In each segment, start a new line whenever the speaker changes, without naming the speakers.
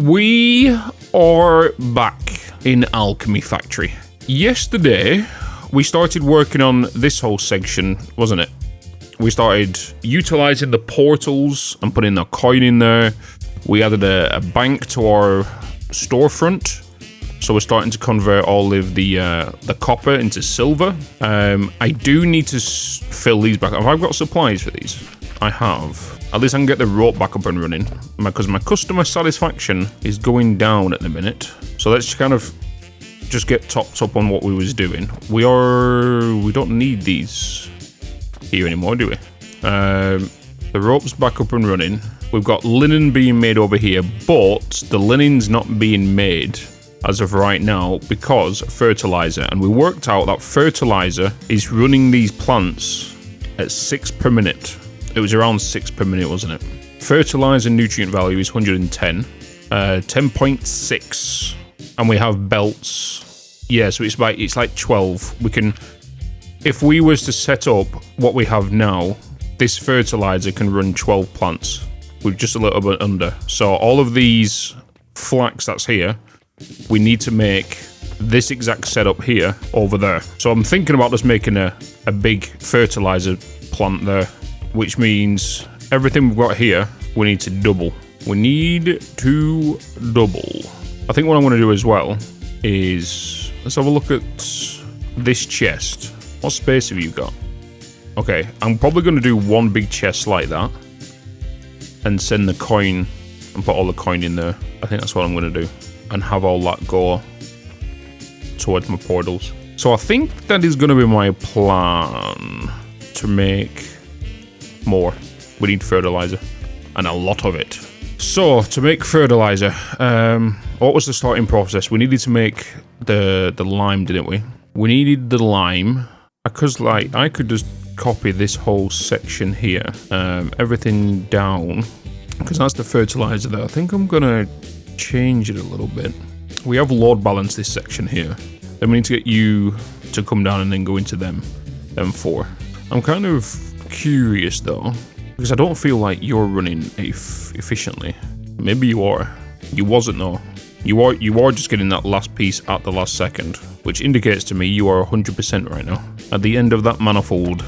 We are back in Alchemy Factory. Yesterday, we started working on this whole section, wasn't it? We started utilizing the portals and putting the coin in there. We added a bank to our storefront. So we're starting to convert all of the copper into silver. I do need to fill these back up. Have I got supplies for these? I have. At least I can get the rope back up and running, because my customer satisfaction is going down at the minute. So let's kind of just get topped up on what we was doing. We don't need these here anymore, do we? The rope's back up and running. We've got linen being made over here, but the linen's not being made as of right now because fertilizer. And we worked out that fertilizer is running these plants at 6 per minute. It was around 6 per minute, wasn't it? Fertilizer nutrient value is 110, 10.6, and we have belts. Yeah, so it's like 12. We can, if we was to set up what we have now, this fertilizer can run 12 plants with just a little bit under. So all of these flax that's here, we need to make this exact setup here over there. So I'm thinking about just making a big fertilizer plant there, which means everything we've got here, we need to double. We need to double. I think what I'm going to do as well is, let's have a look at this chest. What space have you got? Okay, I'm probably going to do one big chest like that and send the coin and put all the coin in there. I think that's what I'm going to do, and have all that go towards my portals. So I think that is going to be my plan to make more. We need fertilizer, and a lot of it. So to make fertilizer, what was the starting process? We needed to make the lime, didn't we? We needed the lime, because like I could just copy this whole section here, everything down, because that's the fertilizer there. I think I'm gonna change it a little bit. We have load balance this section here. Then we need to get you to come down and then go into them four. I'm kind of curious though, because I don't feel like you're running efficiently. Maybe you are. You wasn't though. You are just getting that last piece at the last second, which indicates to me you are 100% right now. At the end of that manifold,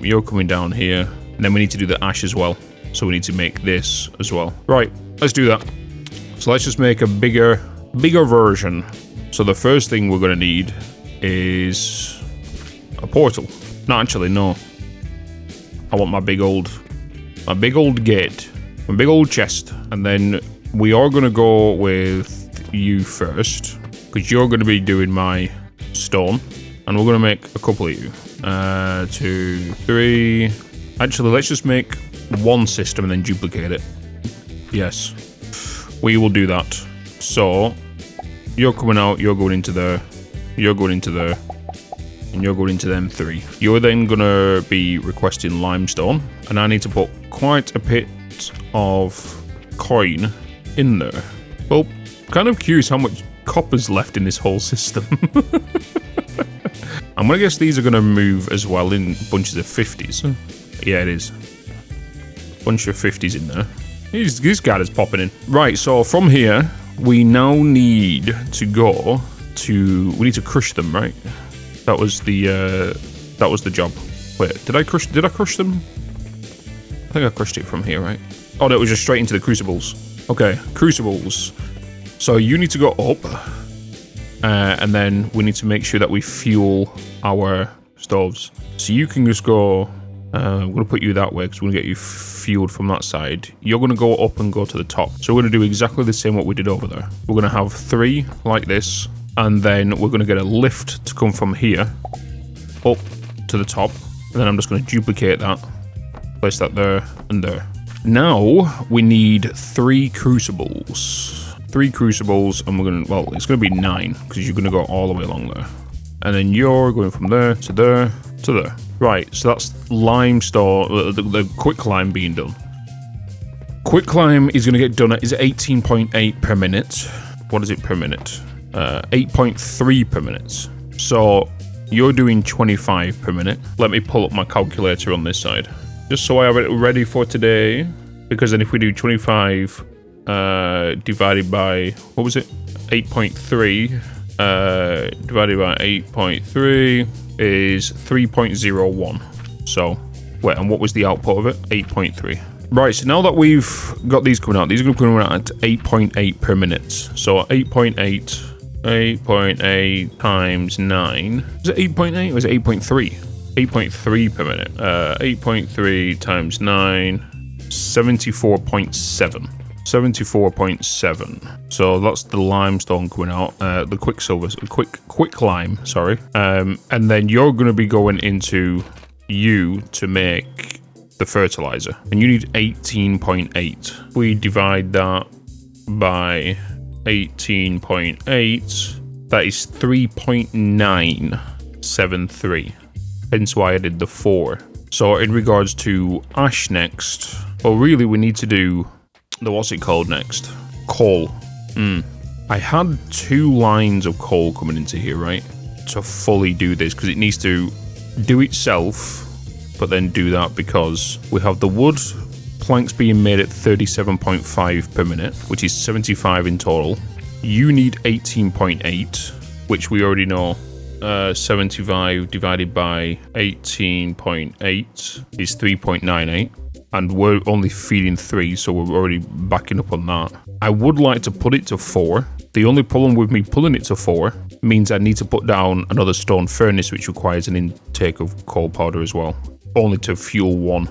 you're coming down here, and then we need to do the ash as well. So we need to make this as well. Right, let's do that. So let's just make a bigger version. So the first thing we're gonna need is a portal. No, actually, no. I want my big old gate, my big old chest, and then we are gonna go with you first, because you're gonna be doing my stone, and we're gonna make a couple of you. 2, 3. Actually, let's just make one system and then duplicate it. Yes, we will do that. So you're coming out, you're going into there, you're going into there, and you're going into them 3. You're then gonna be requesting limestone, and I need to put quite a bit of coin in there. Well, kind of curious how much copper's left in this whole system. I'm gonna guess these are gonna move as well in bunches of 50s. Yeah, it is. Bunch of 50s in there. This guy is popping in. Right, so from here, we now need to go to... We need to crush them, right? That was the job. Wait, did I crush them? I think I crushed it from here, right? Oh, no, it was just straight into the crucibles. Okay, crucibles. So you need to go up, and then we need to make sure that we fuel our stoves. So you can just go... I'm going to put you that way because we're going to get you fueled from that side. You're going to go up and go to the top. So we're going to do exactly the same what we did over there. We're going to have 3 like this, and then we're going to get a lift to come from here up to the top. And then I'm just going to duplicate that, place that there and there. Now we need 3 crucibles. 3 crucibles, and we're going to, well, it's going to be 9 because you're going to go all the way along there. And then you're going from there to there to there. Right, so that's limestone, the quick climb being done. Quick climb is going to get done at, is it 18.8 per minute? What is it per minute? 8.3 per minute. So you're doing 25 per minute. Let me pull up my calculator on this side, just so I have it ready for today. Because then if we do 25 divided by, what was it? 8.3 divided by 8.3 is 3.01. So, wait, and what was the output of it? 8.3. Right, so now that we've got these coming out, these are going to come out at 8.8 per minute. So 8.8 times 9. Was it 8.8 or was it 8.3? 8.3 per minute. 8.3 times 9, 74.7. 74.7. So that's the limestone coming out, the quicksilver, quick lime, sorry. And then you're going to be going into you to make the fertilizer, and you need 18.8. We divide that by 18.8, that is 3.973. Hence why I did the 4. So in regards to ash next, well, really we need to do the, what's it called next? Coal. I had 2 lines of coal coming into here, right? To fully do this, because it needs to do itself, but then do that because we have the wood planks being made at 37.5 per minute, which is 75 in total. You need 18.8, which we already know. 75 divided by 18.8 is 3.98, and we're only feeding 3, so we're already backing up on that. I would like to put it to 4. The only problem with me pulling it to 4 means I need to put down another stone furnace, which requires an intake of coal powder as well, only to fuel 1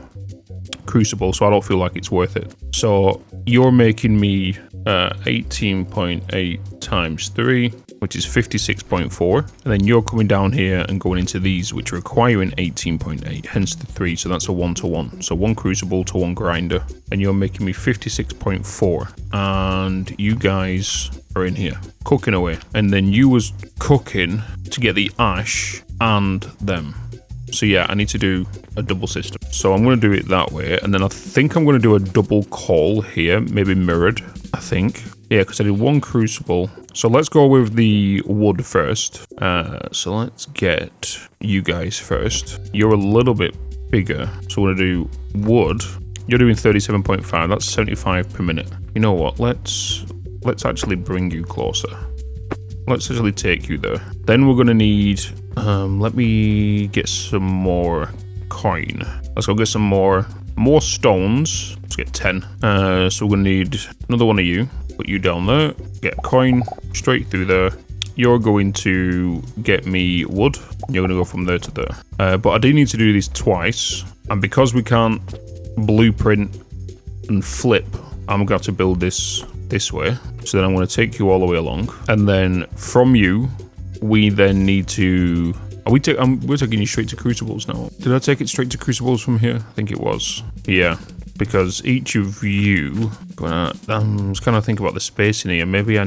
crucible, so I don't feel like it's worth it. So you're making me 18.8 times 3, which is 56.4, and then you're coming down here and going into these, which are requiring 18.8, hence the 3, so that's a 1-to-1. So 1 crucible to 1 grinder, and you're making me 56.4, and you guys are in here cooking away, and then you was cooking to get the ash and them. So yeah, I need to do a double system. So I'm going to do it that way, and then I think I'm going to do a double coal here, maybe mirrored, I think. Yeah, because I did 1 crucible. So let's go with the wood first. So let's get you guys first. You're a little bit bigger, so we're going to do wood. You're doing 37.5, that's 75 per minute. You know what, let's actually bring you closer. Let's actually take you there. Then we're going to need... let me get some more coin. Let's go get some more stones. Let's get 10. So we're going to need another one of you. Put you down there. Get coin straight through there. You're going to get me wood. You're going to go from there to there. But I do need to do this twice. And because we can't blueprint and flip, I'm going to have to build this way. So then I'm going to take you all the way along. And then from you... we then need to... we're taking you straight to crucibles now. Did I take it straight to crucibles from here? I think it was. Yeah, because each of you... I'm just kind of thinking about the space in here. Maybe I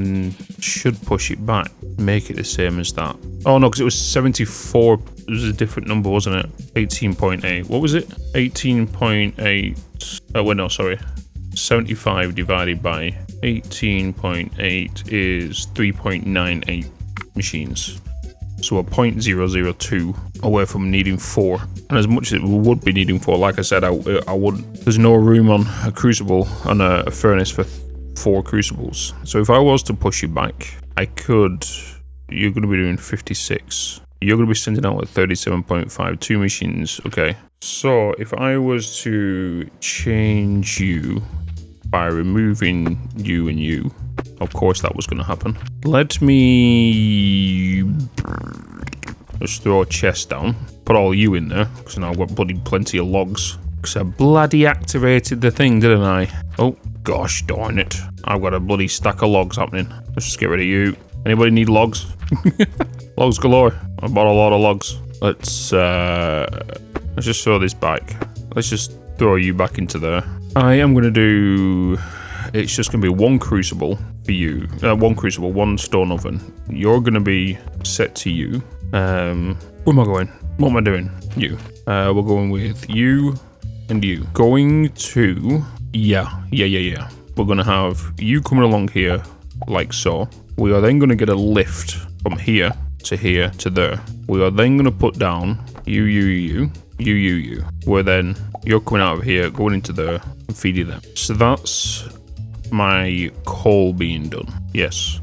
should push it back. Make it the same as that. Oh no, because it was 74. It was a different number, wasn't it? 18.8. What was it? 18.8... oh, wait, no, sorry. 75 divided by 18.8 is 3.98. machines, so a 0.002 away from needing 4. And as much as it would be needing 4, like I said, I wouldn't. There's no room on a crucible and a furnace for 4 crucibles. So if I was to push you back, I could. You're going to be doing 56. You're going to be sending out at 37.5. 2 machines. Okay. So if I was to change you by removing you and you. Of course that was going to happen. Let me just throw a chest down. Put all you in there, because now I've got bloody plenty of logs. Because I bloody activated the thing, didn't I? Oh, gosh darn it. I've got a bloody stack of logs happening. Let's just get rid of you. Anybody need logs? Logs galore. I bought a lot of logs. Let's just throw this back. Let's just throw you back into there. I am going to do... it's just going to be 1 crucible for you. 1 crucible, 1 stone oven. You're going to be set to you. Where am I going? What am I doing? You. We're going with you and you. Going to... yeah. We're going to have you coming along here, like so. We are then going to get a lift from here to here to there. We are then going to put down you. Where then you're coming out of here, going into there, and feeding them. So that's my coal being done. Yes.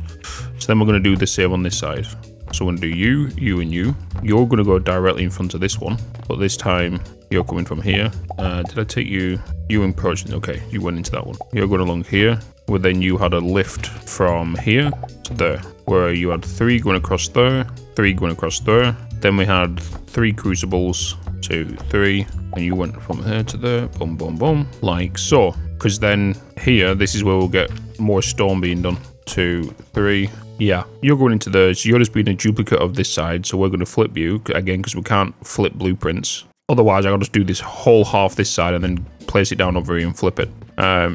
So then we're going to do the same on this side. So we're going to do you, you, and you. You're going to go directly in front of this one, but this time you're coming from here. Did I take you? You in project. Okay, you went into that one. You're going along here, where then you had a lift from here to there, where you had 3 going across there, 3 going across there. Then we had 3 crucibles, 2, 3, and you went from here to there, boom, boom, boom, like so. Because then here, this is where we'll get more stone being done. 2, 3. Yeah, you're going into those. You're just being a duplicate of this side, so we're going to flip you again because we can't flip blueprints. Otherwise, I'll just do this whole half this side and then place it down over here and flip it.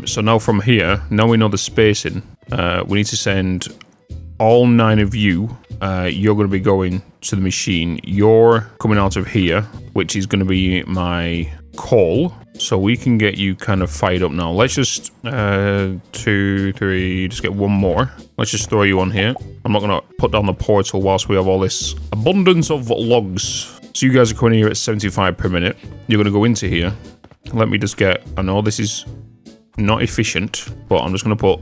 So now from here, now we know the spacing. We need to send all 9 of you. You're going to be going to the machine. You're coming out of here, which is going to be my coal. So we can get you kind of fired up now. Let's just 2, 3, just get one more. Let's just throw you on here. I'm not going to put down the portal whilst we have all this abundance of logs. So you guys are coming here at 75 per minute. You're going to go into here. Let me just get, I know this is not efficient, but I'm just going to put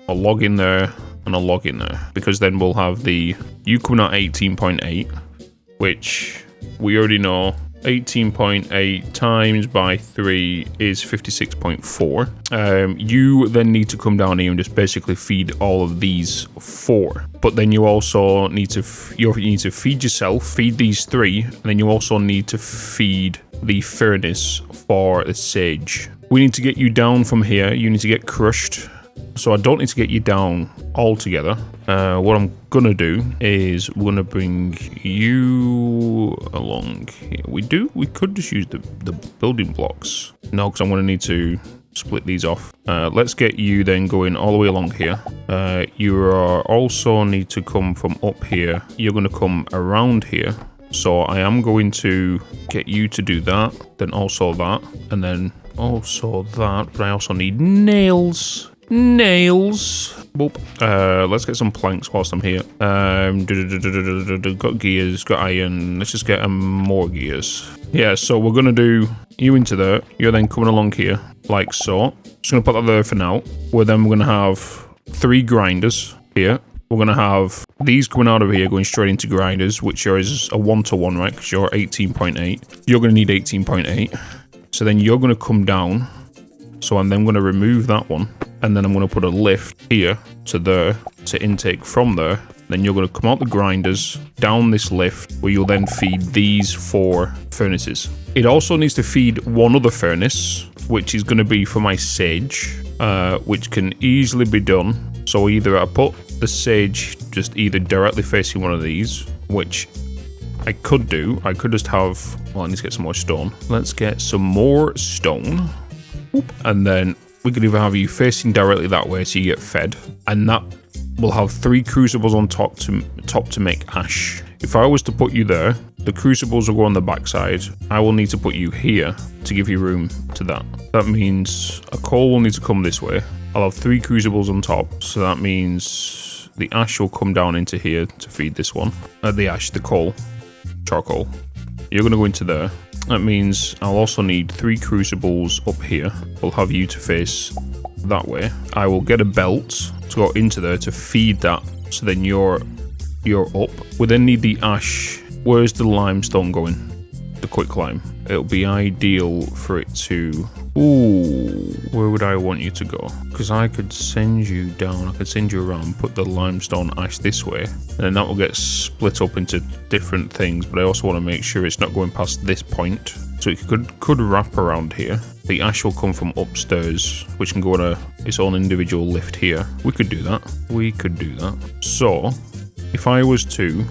a log in there and a log in there, because then we'll have the, you coming out 18.8, which we already know 18.8 times by 3 is 56.4. You then need to come down here and just basically feed all of these 4. But then you also need to feed yourself, feed these 3, and then you also need to feed the furnace for the sage. We need to get you down from here. You need to get crushed. So I don't need to get you down altogether. What I'm gonna do is we're gonna bring you along here. We could just use the building blocks. No, because I'm gonna need to split these off. Let's get you then going all the way along here. You are also need to come from up here. You're gonna come around here. So I am going to get you to do that, then also that, and then also that, but I also need nails. Boop. Let's get some planks whilst I'm here. Got gears, got iron. Let's just get more gears. Yeah, so we're gonna do you into there. You're then coming along here, like so. Just gonna put that there for now. We're gonna have 3 grinders here. We're gonna have these coming out of here, going straight into grinders, which is a 1-to-1, right? Because you're 18.8. You're gonna need 18.8. So then you're gonna come down. So I'm then gonna remove that one. And then I'm going to put a lift here to there to intake from there. Then you're going to come out the grinders, down this lift, where you'll then feed these 4 furnaces. It also needs to feed one other furnace, which is going to be for my sage, which can easily be done. So either I put the sage just either directly facing one of these, which I could do. I could just have, well, I need to get some more stone. Let's get some more stone. And then we could either have you facing directly that way so you get fed, and that will have 3 crucibles on top to make ash. If I was to put you there, the crucibles will go on the backside. I will need to put you here to give you room to that. That means a coal will need to come this way. I'll have 3 crucibles on top, so that means the ash will come down into here to feed this one. The coal, charcoal. You're going to go into there. That means I'll also need 3 crucibles up here. We'll have you to face that way. I will get a belt to go into there to feed that. So then you're up. We then need the ash. Where's the limestone going? The quick lime. It'll be ideal for it to... Ooh, where would I want you to go? Because I could send you down. I could send you around, put the limestone ash this way, and then that will get split up into different things. But I also want to make sure it's not going past this point, so it could wrap around here. The ash will come from upstairs, which can go on its own individual lift here. We could do that. So if I was to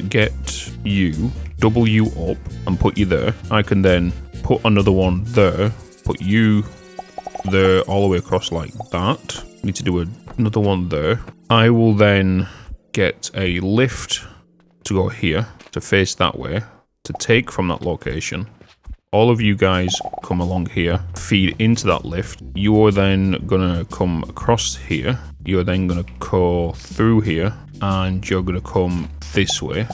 get you, double you up and put you there, I can then put another one there, put you there all the way across like that. Need to do another one there. I will then get a lift to go here, to face that way, to take from that location. All of you guys come along here, feed into that lift. You're then gonna come across here. You're then gonna go through here, and you're gonna come this way.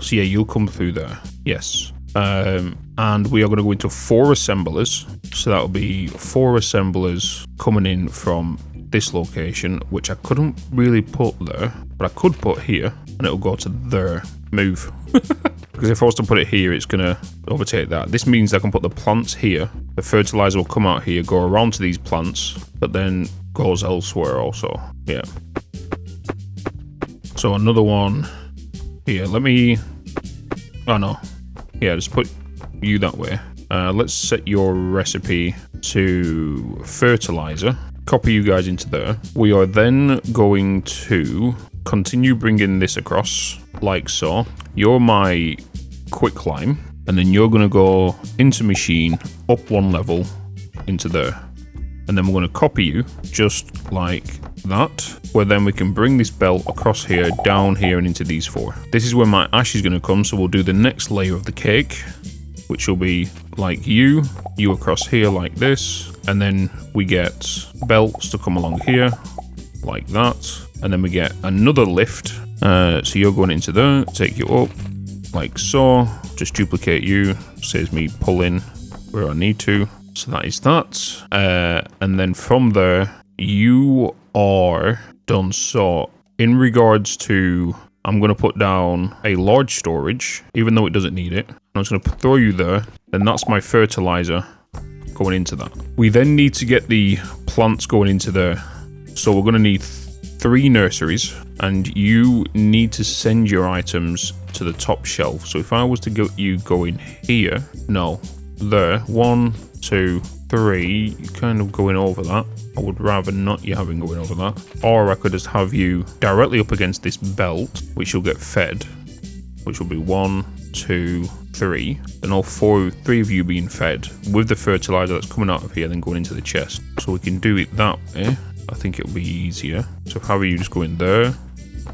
So yeah, you'll come through there. Yes. And we are going to go into 4 assemblers. So that'll be 4 assemblers coming in from this location, which I couldn't really put there, but I could put here, and it'll go to there. Move. Because if I was to put it here, it's going to overtake that. This means I can put the plants here. The fertilizer will come out here, go around to these plants, but then goes elsewhere also. Yeah. So another one here. Let me... Oh, no. Yeah, just put you that way. Let's set your recipe to fertilizer. Copy you guys into there. We are then going to continue bringing this across, like so. You're my quick climb, and then you're going to go into machine, up 1 level, into there. And then we're going to copy you, just like that, where then we can bring this belt across here, down here, and into these 4. This is where my ash is going to come, so we'll do the next layer of the cake, which will be like you across here like this, and then we get belts to come along here, like that, and then we get another lift, so you're going into there, take you up, like so, just duplicate you, saves me pulling where I need to, so that is that, and then from there, you are done. So, in regards to, I'm going to put down a large storage, even though it doesn't need it. I'm just going to throw you there, and that's my fertilizer going into that. We then need to get the plants going into there. So we're going to need 3 nurseries, and you need to send your items to the top shelf. So if I was to get you going here, no, there, 1, 2, 3, you're kind of going over that. I would rather not you having going over that. Or I could just have you directly up against this belt, which you'll get fed, which will be 1, 2, 3. Then all 3 of you being fed with the fertilizer that's coming out of here, then going into the chest. So we can do it that way. I think it'll be easier. So how are you just going there,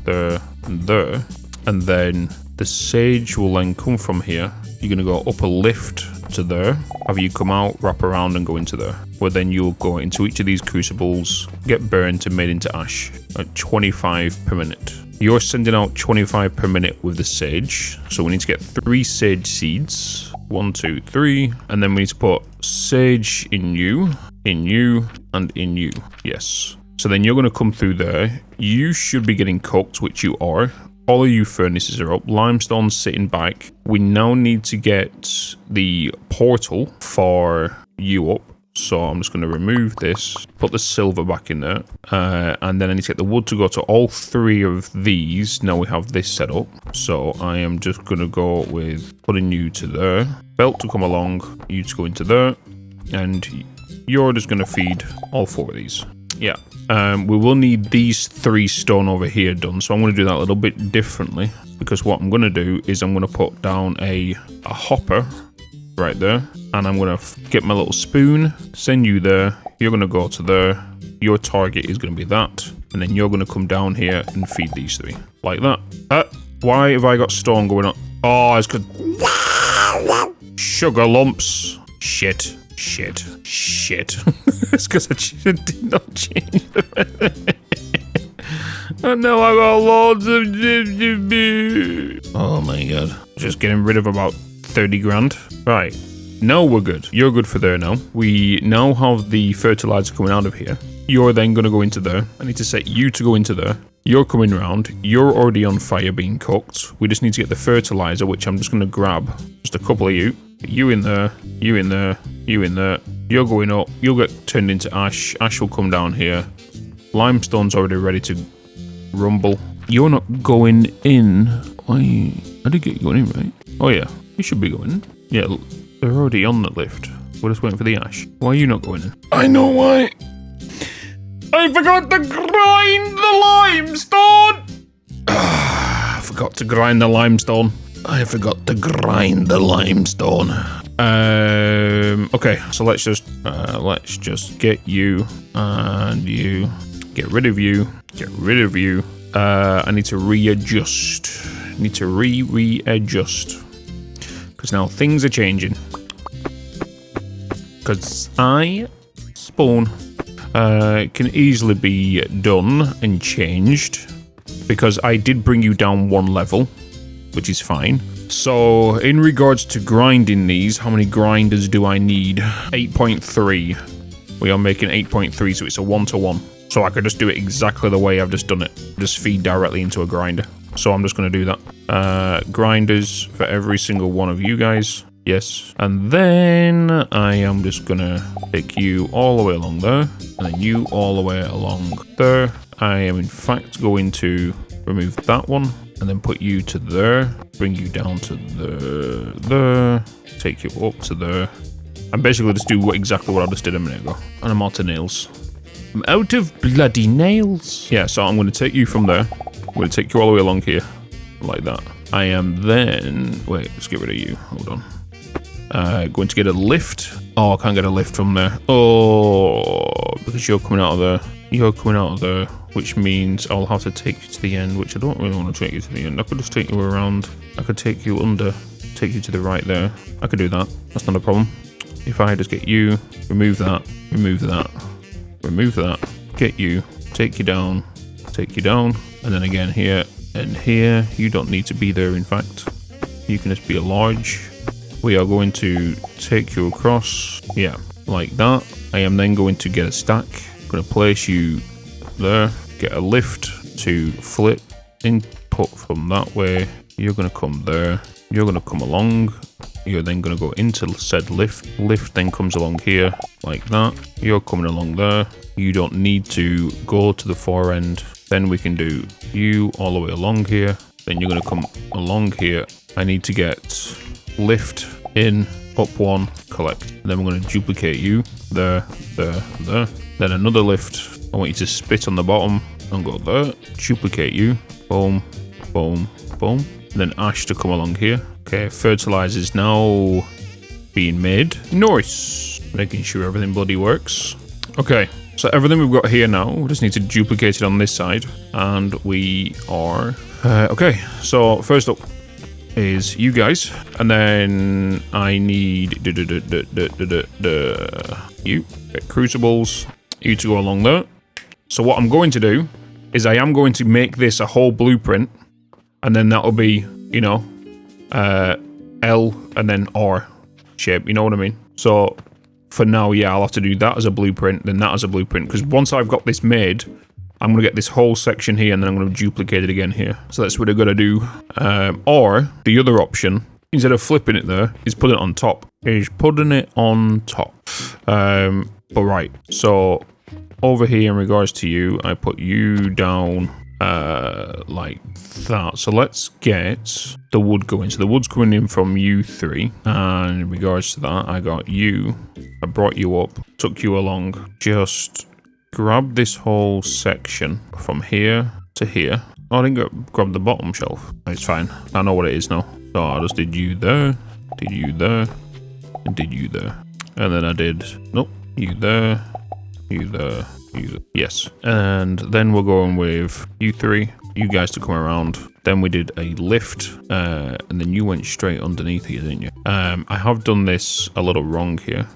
there, and there. And then the sage will then come from here. You're going to go up a lift to there, have you come out, wrap around, and go into there, where then you'll go into each of these crucibles, get burnt and made into ash at 25 per minute. You're sending out 25 per minute with the sage, so we need to get 3 sage seeds. 1, 2, 3, and then we need to put sage in you, and in you. Yes. So then you're going to come through there. You should be getting cooked, which you are. All of you furnaces are up. Limestone's sitting back. We now need to get the portal for you up. So I'm just going to remove this, put the silver back in there, and then I need to get the wood to go to all 3 of these. Now we have this set up. So I am just going to go with putting you to there, belt to come along, you to go into there, and you're just going to feed all 4 of these. Yeah. We will need these 3 stone over here done, so I'm going to do that a little bit differently, because what I'm going to do is I'm going to put down a hopper right there, and I'm going to get my little spoon, send you there, you're going to go to there, your target is going to be that, and then you're going to come down here and feed these 3, like that. Why have I got stone going on? Oh, it's good. Sugar lumps. Shit. It's because I did not change them. And now I got loads of... Oh my god. Just getting rid of about 30 grand. Right. Now we're good. You're good for there now. We now have the fertilizer coming out of here. You're then going to go into there. I need to set you to go into there. You're coming around. You're already on fire being cooked. We just need to get the fertilizer, which I'm just going to grab. Just a couple of you. You in there. You in there. You in there. You're going up. You'll get turned into ash. Ash will come down here. Limestone's already ready to rumble. You're not going in. Why? I did get you going in, right? Oh yeah. You should be going in. Yeah, they're already on the lift. We're just waiting for the ash. Why are you not going in? I know why. I forgot to grind the limestone! I forgot to grind the limestone. Okay, so let's just get you and you. Get rid of you. I need to readjust. Readjust. Because now things are changing. Because spawn can easily be done and changed. Because I did bring you down 1 level, which is fine. So in regards to grinding these, how many grinders do I need? 8.3. We are making 8.3, so it's a 1-to-1. So I could just do it exactly the way I've just done it. Just feed directly into a grinder. So I'm just going to do that. Grinders for every single one of you guys. Yes. And then I am just going to take you all the way along there. And then you all the way along there. I am in fact going to remove that one. And then put you to there. Bring you down to there. Take you up to there. And basically just do exactly what I just did a minute ago. And I'm out of nails. I'm out of bloody nails. Yeah, so I'm going to take you from there. I'm going to take you all the way along here. Like that. I am then... Wait, let's get rid of you. Hold on. Going to get a lift. Oh, I can't get a lift from there. Oh, because you're coming out of there. You're coming out of there. Which means I'll have to take you to the end, which I don't really want to take you to the end. I could just take you around. I could take you under. Take you to the right there. I could do that. That's not a problem. If I just get you, remove that, remove that. Remove that, get you, take you down, and then again here and here. You don't need to be there, in fact. You can just be a large. We are going to take you across, yeah, like that. I am then going to get a stack. I'm going to place you there, get a lift to flip, input from that way. You're going to come there, you're going to come along. You're then going to go into said lift. Lift then comes along here, like that. You're coming along there. You don't need to go to the far end. Then we can do you all the way along here. Then you're going to come along here. I need to get lift in, up one, collect. And then we're going to duplicate you. There, there, there. Then another lift. I want you to spit on the bottom and go there. Duplicate you. Boom, boom, boom. And then ash to come along here. Okay, fertilizer is now being made. Nice. Making sure everything bloody works. Okay, so everything we've got here now, we just need to duplicate it on this side. And we are... okay, so first up is you guys. And then I need... you. Get crucibles. You to go along there. So what I'm going to do is I am going to make this a whole blueprint. And then that'll be, you know... L and then R shape, you know what I mean? So for now, yeah, I'll have to do that as a blueprint, then that as a blueprint, because once I've got this made, I'm going to get this whole section here and then I'm going to duplicate it again here. So that's what I'm going to do. Or the other option, instead of flipping it there, is put it on top. Is putting it on top. But right, so over here in regards to you, I put you down like that. So let's get the wood going. So the wood's coming in from U3, and in regards to that, I got you. I brought you up, took you along. Just grab this whole section from here to here. Oh, I didn't grab the bottom shelf. It's fine. I know what it is now. So I just did you there, did you there, and did you there, and then I did nope, you there, you there. Yes, and then we're going with you three, you guys to come around. Then we did a lift, and then you went straight underneath here, didn't you? I have done this a little wrong here.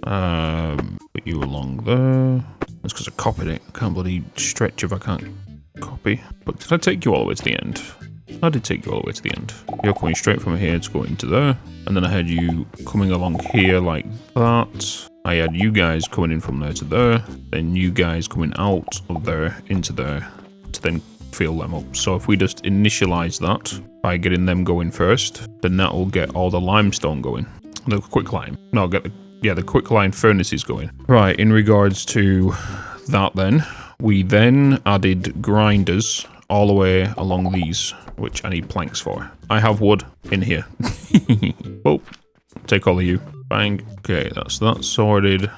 Put you along there. That's because I copied it. I can't bloody stretch if I can't copy. But did I take you all the way to the end? I did take you all the way to the end. You're coming straight from here to go into there. And then I had you coming along here like that. I had you guys coming in from there to there. Then you guys coming out of there into there to then fill them up. So if we just initialize that by getting them going first, then that will get all the limestone going. The quicklime. No, get the quicklime furnaces going. Right, in regards to that then, we then added grinders all the way along these, which I need planks for. I have wood in here. Oh, take all of you. Bang. Okay, that's that sorted.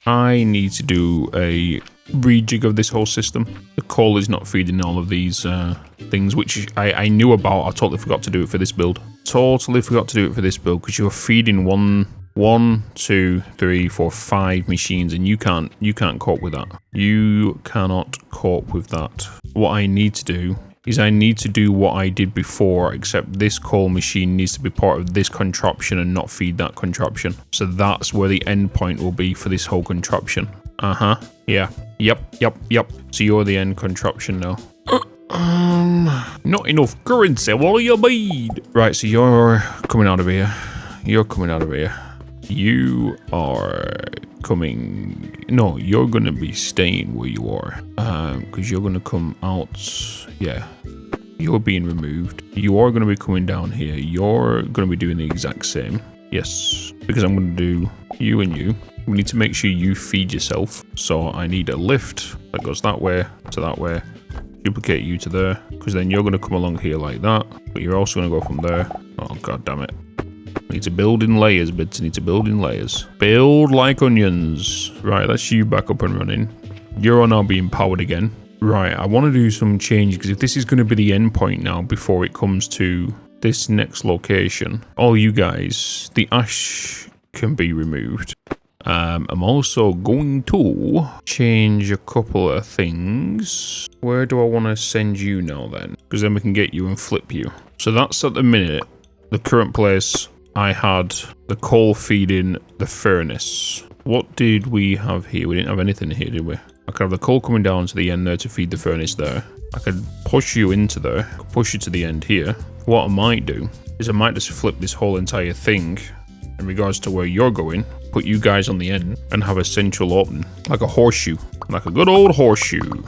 I need to do a rejig of this whole system. The coal is not feeding all of these things, which I knew about. I totally forgot to do it for this build. Totally forgot to do it for this build because you're feeding one, two, three, four, 5 machines, and you can't cope with that. You cannot cope with that. What I need to do is I need to do what I did before, except this coal machine needs to be part of this contraption and not feed that contraption. So that's where the end point will be for this whole contraption. Yeah. Yep. So you're the end contraption now. Not enough currency. What do you mean? Right, so you're coming out of here. You're coming out of here. You are coming... No, you're going to be staying where you are. Because you're going to come out... Yeah. You're being removed. You are going to be coming down here. You're going to be doing the exact same. Yes. Because I'm going to do you and you. We need to make sure you feed yourself. So I need a lift that goes that way to that way. Duplicate you to there. Because then you're going to come along here like that. But you're also going to go from there. Oh, god damn it. Need to build in layers, Bitz. Need to build in layers. Build like onions. Right, that's you back up and running. You're now being powered again. Right, I want to do some change because if this is going to be the end point now before it comes to this next location, all you guys, the ash can be removed. I'm also going to change a couple of things. Where do I want to send you now then? Because then we can get you and flip you. So that's at the minute, the current place. I had the coal feeding the furnace. What did we have here? We didn't have anything here, did we? I could have the coal coming down to the end there to feed the furnace there. I could push you into there, push you to the end here. What I might do is I might just flip this whole entire thing in regards to where you're going, put you guys on the end and have a central opening, like a horseshoe, like a good old horseshoe.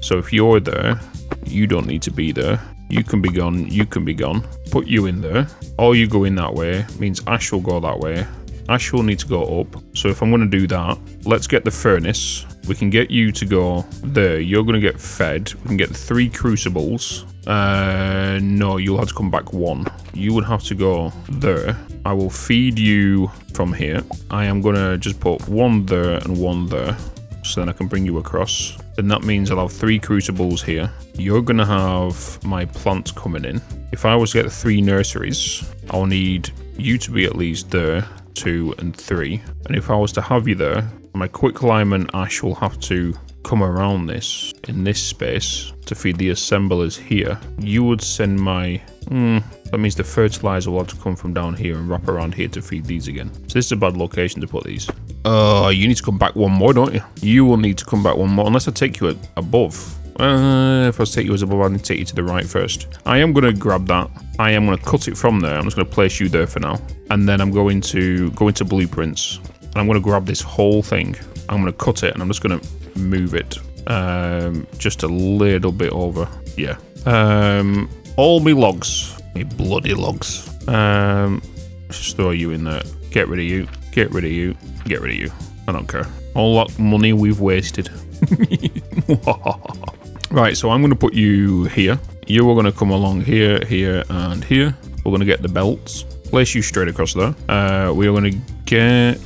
So if you're there, you don't need to be there. You can be gone, you can be gone. Put you in there. All you go in that way means Ash will go that way. Ash will need to go up. So if I'm going to do that, let's get the furnace. We can get you to go there. You're going to get fed. We can get 3 crucibles. No, you'll have to come back 1. You would have to go there. I will feed you from here. I am going to just put 1 there and 1 there. So then I can bring you across. Then that means I'll have 3 crucibles here. You're going to have my plants coming in. If I was to get the 3 nurseries, I'll need you to be at least there, 2 and 3. And if I was to have you there, my quick lime and ash will have to come around this in this space to feed the assemblers here. You would send my... that means the fertilizer will have to come from down here and wrap around here to feed these again. So this is a bad location to put these. You need to come back 1 more, don't you? You will need to come back 1 more, unless I take you above. If I take you as above, I need to take you to the right first. I am going to grab that. I am going to cut it from there. I'm just going to place you there for now. And then I'm going to go into blueprints. And I'm going to grab this whole thing. I'm going to cut it and I'm just going to move it just a little bit over. Yeah. All me logs. Me bloody logs. Just throw you in there. Get rid of you. Get rid of you. Get rid of you. I don't care. All that money we've wasted. Right, so I'm going to put you here. You are going to come along here, here, and here. We're going to get the belts. Place you straight across there. We are going to get...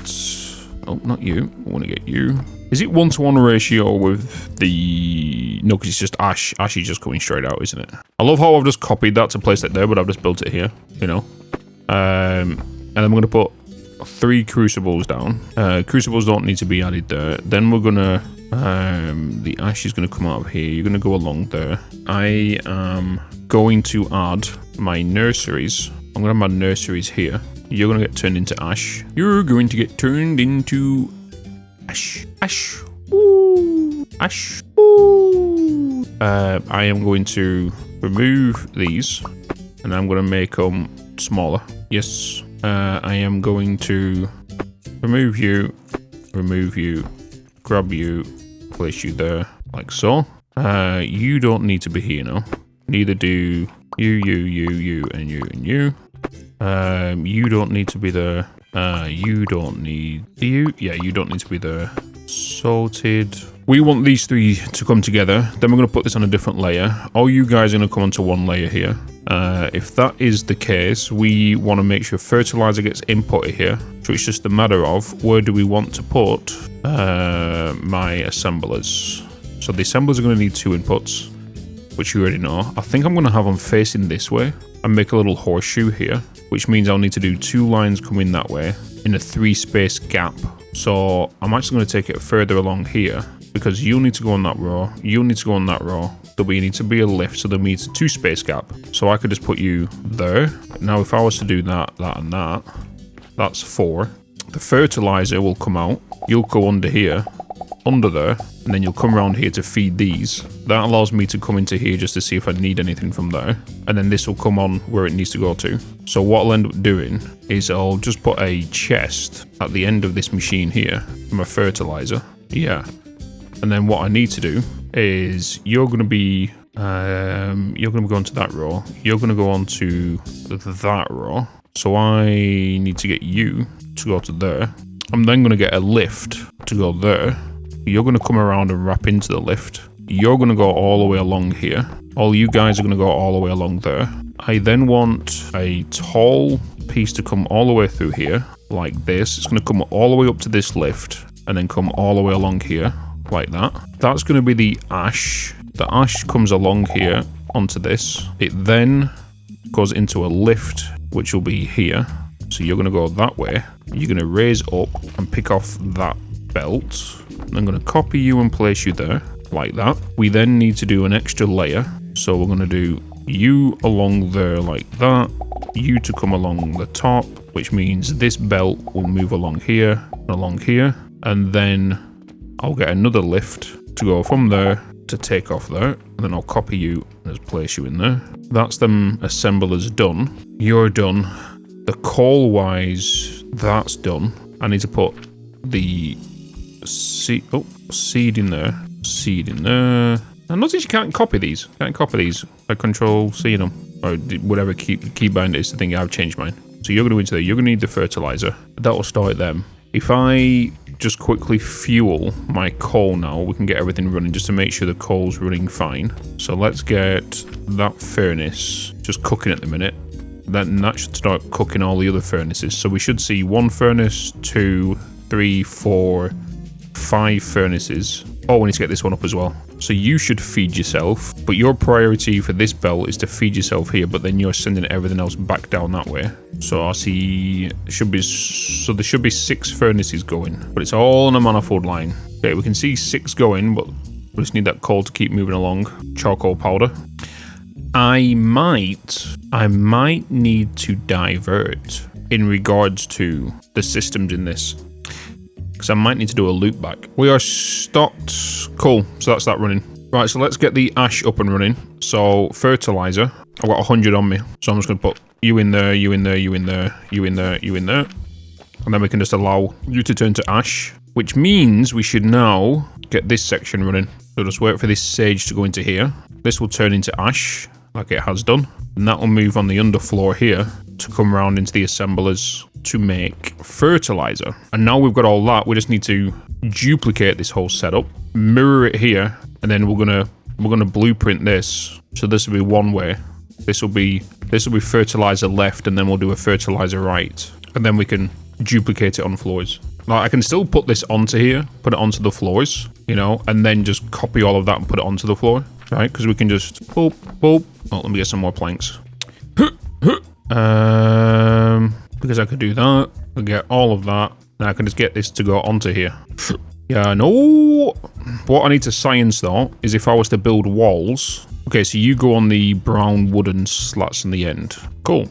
Oh, not you. I want to get you. Is it 1-to-1 ratio with the... No, because it's just Ash. Ash is just coming straight out, isn't it? I love how I've just copied that to place it there, but I've just built it here, you know. And then we're going to put 3 crucibles down. Crucibles don't need to be added there. Then we're going to... the ash is going to come out of here. You're going to go along there. I am going to add my nurseries. I'm going to have my nurseries here. You're going to get turned into ash. You're going to get turned into ash. Ash. Ooh. Ash. Ooh. I am going to remove these and I'm going to make them smaller. Yes. I am going to remove you, grab you, place you there, like so. You don't need to be here now. Neither do you, and you, and you. You don't need to be there. You don't need... Do you? Yeah, you don't need to be there. Sorted. We want these 3 to come together. Then we're going to put this on a different layer. All you guys are going to come onto 1 layer here. If that is the case, we want to make sure fertilizer gets inputted here. So it's just a matter of where do we want to put my assemblers. So the assemblers are going to need 2 inputs, which you already know. I think I'm going to have them facing this way and make a little horseshoe here, which means I'll need to do 2 lines coming that way in a 3-space gap. So I'm actually going to take it further along here because you'll need to go on that row, you'll need to go on that row. There'll need to be a lift, so there needs a 2-space gap. So I could just put you there. Now if I was to do that, and that, that's 4. The fertilizer will come out. You'll go under here, under there, and then you'll come around here to feed these. That allows me to come into here just to see if I need anything from there, and then this will come on where it needs to go to. So what I'll end up doing is I'll just put a chest at the end of this machine here for my fertilizer. Yeah, and then what I need to do is you're going to be go into that row. You're going to go on to that row. So I need to get you to go to there. I'm then going to get a lift to go there. You're going to come around and wrap into the lift. You're going to go all the way along here. All you guys are going to go all the way along there. I then want a tall piece to come all the way through here, like this. It's going to come all the way up to this lift, and then come all the way along here, like that. That's going to be the ash. The ash comes along here onto this. It then goes into a lift, which will be here. So you're going to go that way. You're going to raise up and pick off that belt. I'm going to copy you and place you there, like that. We then need to do an extra layer. So we're going to do you along there like that. You to come along the top, which means this belt will move along here and along here. And then I'll get another lift to go from there to take off there, and then I'll copy you and just place you in there. That's them assemblers done. You're done. The coal wise, that's done. I need to put the seed in there. Seed in there. I notice you can't copy these. Can't copy these by Control C them, or whatever keybind is the thing. I've changed mine. So you're going to go into there. You're going to need the fertilizer. That will start them. If I just quickly fuel my coal now, we can get everything running just to make sure the coal's running fine. So let's get that furnace just cooking at the minute. Then that should start cooking all the other furnaces. So we should see 1 furnace, 2, 3, 4, 5 furnaces. Oh, we need to get this one up as well. So you should feed yourself, but your priority for this belt is to feed yourself here, but then you're sending everything else back down that way. So I see there should be 6 furnaces going, but it's all on a manifold line. Okay, we can see 6 going, but we just need that coal to keep moving along. Charcoal powder. I might need to divert in regards to the systems in this, because I might need to do a loop back. We are stocked. Cool. So that's that running. Right, so let's get the ash up and running. So fertilizer, I've got 100 on me. So I'm just going to put you in there, you in there, you in there, you in there, you in there. And then we can just allow you to turn to ash, which means we should now get this section running. So just wait for this sage to go into here. This will turn into ash, like it has done. And that will move on the underfloor here to come around into the assemblers to make fertilizer. And now we've got all that, we just need to duplicate this whole setup, mirror it here, and then we're gonna blueprint this. So this will be one way. This will be fertilizer left, and then we'll do a fertilizer right. And then we can duplicate it on floors. Now I can still put this onto here, put it onto the floors, you know, and then just copy all of that and put it onto the floor, right? Because we can just boop, boop. Oh, let me get some more planks. Because I could do that, I'll get all of that, and I can just get this to go onto here. Yeah, I know. What I need to science though is if I was to build walls. Okay, so you go on the brown wooden slats in the end. Cool. All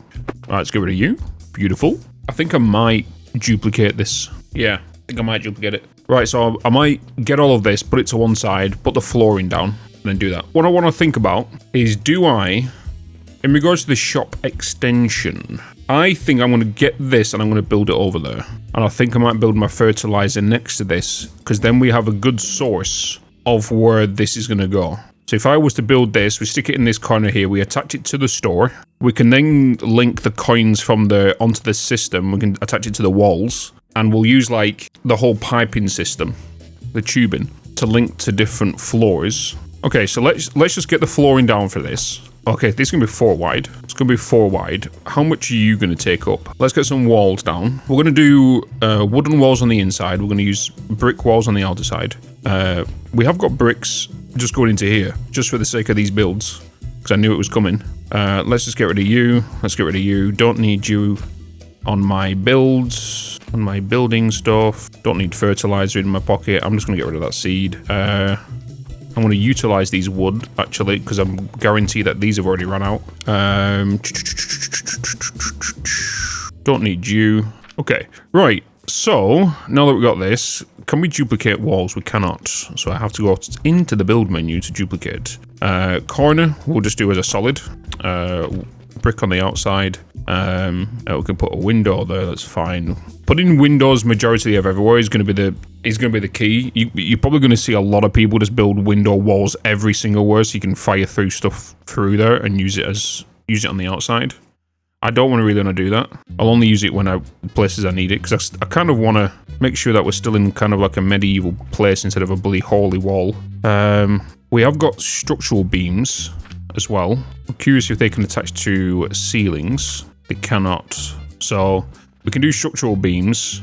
right, let's get rid of you. Beautiful. I think I might duplicate this. Yeah, I think I might duplicate it. Right, so I might get all of this, put it to one side, put the flooring down, and then do that. What I want to think about is, do I, in regards to the shop extension, I think I'm going to get this and I'm going to build it over there. And I think I might build my fertilizer next to this, because then we have a good source of where this is going to go. So if I was to build this, we stick it in this corner here, we attach it to the store. We can then link the coins from there onto the system. We can attach it to the walls, and we'll use like the whole piping system, the tubing, to link to different floors. Okay, so let's just get the flooring down for this. Okay, this is gonna be 4 wide. It's gonna be 4 wide. How much are you gonna take up? Let's get some walls down. We're gonna do wooden walls on the inside. We're gonna use brick walls on the outer side. We have got bricks just going into here, just for the sake of these builds, because I knew it was coming. Let's just get rid of you. Let's get rid of you. Don't need you on my builds, on my building stuff. Don't need fertilizer in my pocket. I'm just gonna get rid of that seed. I'm going to utilize these wood, actually, because I'm guaranteed that these have already run out. Don't need you. Okay, right. So now that we've got this, can we duplicate walls? We cannot. So I have to go into the build menu to duplicate. Corner, we'll just do as a solid. Brick on the outside. We can put a window there. That's fine. Putting windows majority of everywhere is going to be the key. You're probably going to see a lot of people just build window walls every single where, so you can fire through stuff through there and use it on the outside. I don't really want to do that. I'll only use it when places I need it, because I kind of want to make sure that we're still in kind of like a medieval place instead of a bloody holy wall. We have got structural beams as well. I'm curious if they can attach to ceilings. They cannot. So we can do structural beams.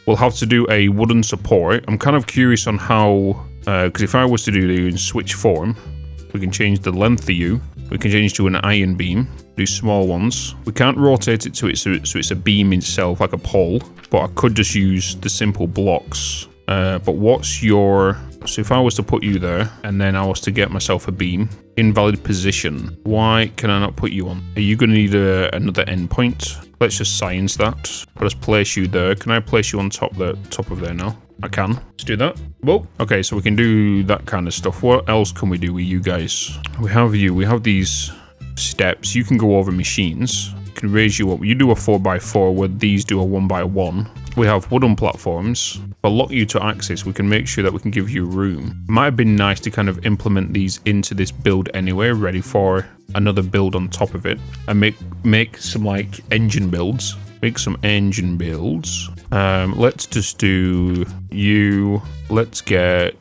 We'll have to do a wooden support. I'm kind of curious on how, because if I was to do the in switch form, we can change the length of you. We can change to an iron beam, do small ones. We can't rotate it to it so it's a beam itself, like a pole, but I could just use the simple blocks. But what's your... So if I was to put you there, and then I was to get myself a beam, invalid position, why can I not put you on? Are you going to need another endpoint? Let's just science that. I'll just place you there. Can I place you on top of there now? I can. Let's do that. Whoa. Okay, so we can do that kind of stuff. What else can we do with you guys? We have these steps. You can go over machines. You can raise you up. You do a 4x4 where these do a 1x1. We have wooden platforms. But lock you to access, we can make sure that we can give you room. Might have been nice to kind of implement these into this build anyway, ready for another build on top of it. And make some like engine builds. Make some engine builds. Let's just do you. Let's get...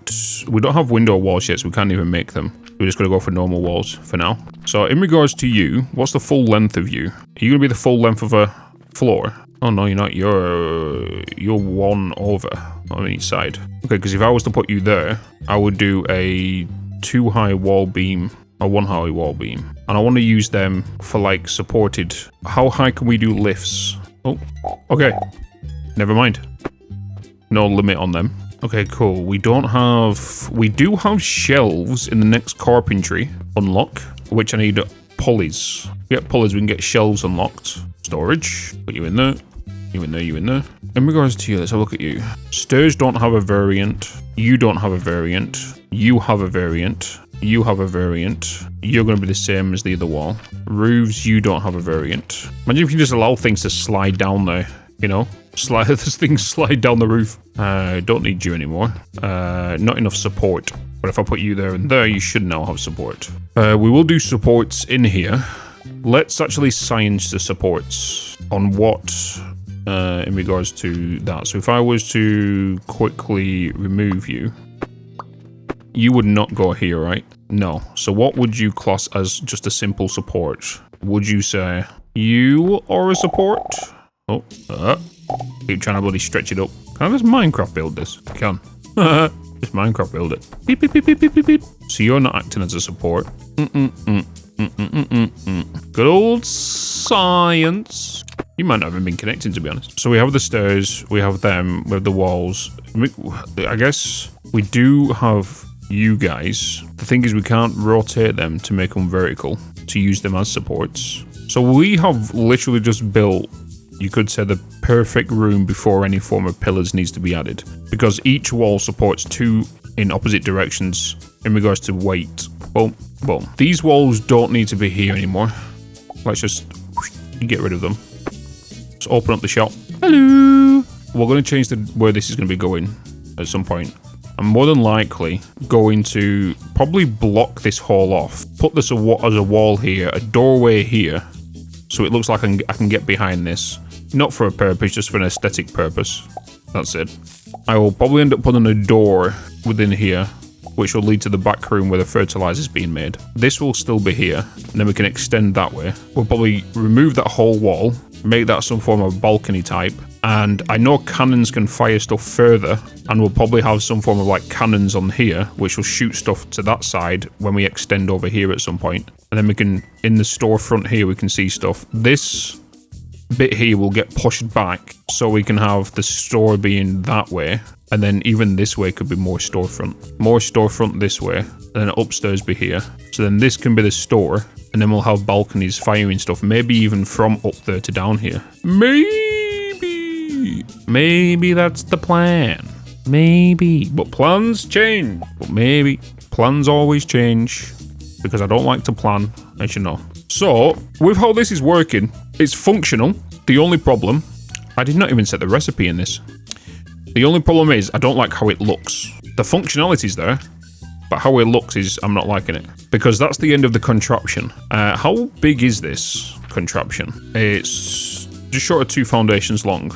We don't have window walls yet, so we can't even make them. We're just going to go for normal walls for now. So in regards to you, what's the full length of you? Are you going to be the full length of a floor? Oh no, you're not. You're one over on each side. Okay, because if I was to put you there, I would do a 2 high wall beam, a 1 high wall beam. And I want to use them for like supported. How high can we do lifts? Oh, okay. Never mind. No limit on them. Okay, cool. We do have shelves in the next carpentry unlock, which I need pulleys. Get pulleys, we can get shelves unlocked. Storage. Put you in there. You in there, you in there. In regards to you, let's have a look at you. Stairs don't have a variant. You don't have a variant. You have a variant. You have a variant. You're going to be the same as the other wall. Roofs, you don't have a variant. Imagine if you just allow things to slide down there, you know? This thing slide down the roof. Don't need you anymore. Not enough support. But if I put you there and there, you should now have support. We will do supports in here. Let's actually science the supports on what in regards to that. So if I was to quickly remove you, you would not go here, right? No. So what would you class as just a simple support? Would you say you are a support? Oh, keep trying to bloody stretch it up. Can I just Minecraft build this? I can. Just Minecraft build it. Beep, beep, beep, beep, beep, beep, beep. So you're not acting as a support. Good old science. You might not have been connecting, to be honest. So we have the stairs, we have them, we have the walls. I guess we do have you guys. The thing is, we can't rotate them to make them vertical, to use them as supports. So we have literally just built, you could say, the perfect room before any form of pillars needs to be added. Because each wall supports 2 in opposite directions in regards to weight. Boom, boom. These walls don't need to be here anymore. Let's just get rid of them. Let's open up the shop. Hello. We're going to change where this is going to be going at some point. I'm more than likely going to probably block this hall off. Put this as a wall here, a doorway here. So it looks like I can get behind this. Not for a purpose, just for an aesthetic purpose. That's it. I will probably end up putting a door within here, which will lead to the back room where the fertilizer is being made. This will still be here, and then we can extend that way. We'll probably remove that whole wall, make that some form of balcony type, and I know cannons can fire stuff further, and we'll probably have some form of like cannons on here, which will shoot stuff to that side when we extend over here at some point. And then we can, in the storefront here, we can see stuff. This bit here will get pushed back, so we can have the store being that way, and then even this way could be more storefront. More storefront this way, and then upstairs be here. So then this can be the store, and then we'll have balconies firing stuff, maybe even from up there to down here. Maybe. Maybe that's the plan. Maybe. But plans change. But maybe. Plans always change. Because I don't like to plan, as you know. So, with how this is working, it's functional. The only problem, I did not even set the recipe in this. The only problem is, I don't like how it looks. The functionality's there, but how it looks is, I'm not liking it. Because that's the end of the contraption. How big is this contraption? It's just short of 2 foundations long,